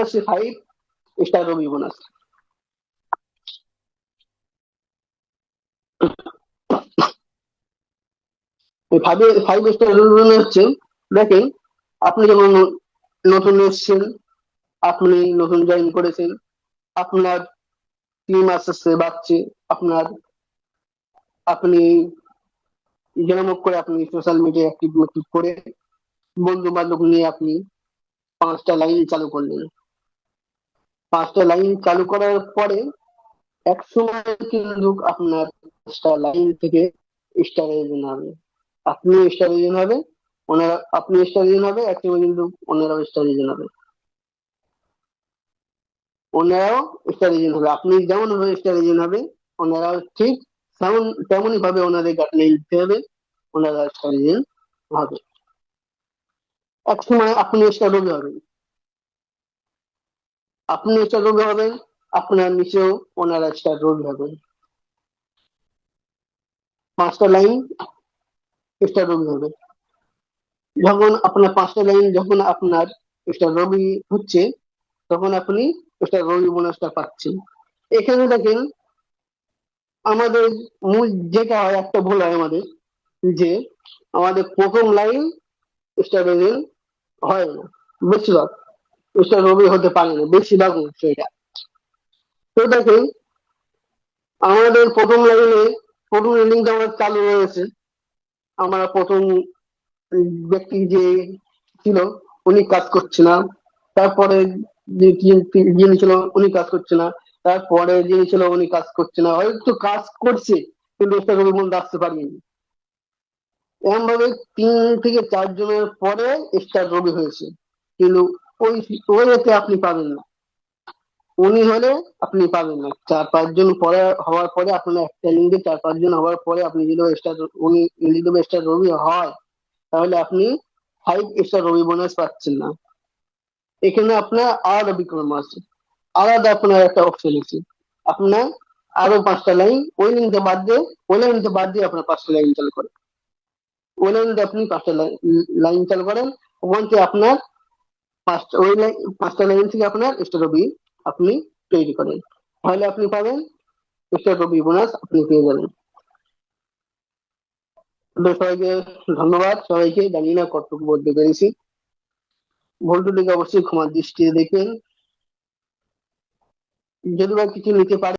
হচ্ছে 5 স্টার রবি বোনাস। এই 5 স্টার রবি বোনাস হচ্ছে, দেখেন, আপনি যখন নতুন এসেছেন, আপনি নতুন জয়েন করেছেন, আপনার 3 মাস আসছে বাড়ছে, আপনার আপনি যেরকম করে আপনি সোশ্যাল মিডিয়া অ্যাক্টিভ করে বন্ধু বান্ধব নিয়ে আপনি 5টা লাইন চালু করলেন। 5টা লাইন চালু করার পরে এক সময় কিন্তু আপনার 5টা লাইন থেকে স্টার এজেন্ট হবে, আপনি স্টার এজেন্ট হবে, ওনারা আপনি স্টার এজেন্ট হবে, এক সময় কিন্তু ওনারাও স্টার এজেন্ট হবে, ওনারাও স্টার এজেন্ট হবে। আপনি যেমন ভাবে স্টার এজেন্ট হবে, ওনারাও ঠিক তেমনই ভাবে ওনাদের গাইডলাইন দিতে হবে, ওনারা স্টার এজেন্ট হবে। এক সময় আপনি স্টার রবি হবেন, আপনি স্টার রবি হবেন, আপনার নিচেও ওনারা স্টার রবি হবেন। 5টা লাইন স্টার রবি হবে। যখন আপনার স্টার রবি হচ্ছে, তখন আপনি স্টার রবি বোনাসটা পাচ্ছেন। এখানে দেখেন, আমাদের মূল যেটা হয়, একটা ভুল হয় আমাদের, যে আমাদের প্রথম লাইন স্টার রবি হয় না, বেশিরভাগ স্টার রবি হতে পারে না, বেশিরভাগ হচ্ছে এটা। তো দেখেন, আমাদের প্রথম রেলিংটা আমার চালু রয়েছে, আমরা প্রথম ব্যক্তি যে ছিল উনি কাজ করছে না, তারপরে যিনি ছিল উনি কাজ করছে না, তারপরে যিনি ছিল উনি কাজ করছে না, হয়তো কাজ করছে কিন্তু একটা রবি মধ্যে আসতে পারিনি। এমন ভাবে 3 থেকে 4 জনের পরে স্টার রবি হয়েছে, কিন্তু ওই ওই এতে আপনি পাবেন না, উনি হলে আপনি পাবেন না। 4-5 জন পরে হওয়ার পরে আপনার একটা লিঙ্কে 4-5 জন হওয়ার পরে আপনি যদি স্টার উনি যদি স্টার রবি হয়, তাহলে আপনি 5 স্টার রবি বোনাস পাচ্ছেন না। এখানে আপনার আলাদা বিকল্প আছে, আলাদা আপনার একটা অপশন আছে, আপনার আরো 5টা লাইন ওই লাইনটা বাদ দিয়ে, আপনার 5টা লাইন চালু করেন, ওই লাইনটা আপনি 5টা লাইন চালু করেন, ওখান থেকে আপনার ওই লাইন 5টা লাইন থেকে আপনার স্টার রবি আপনি তৈরি করেন, তাহলে আপনি পাবেন স্টার রবি বোনাস, আপনি পেয়ে যাবেন। তো সবাইকে ধন্যবাদ, সবাইকে জানি না কতটুকু বলতে পেরেছি, ভুল ত্রুটিকে অবশ্যই ক্ষমার দৃষ্টিতে দেখবেন, যদি বা কিছু নিতে পারে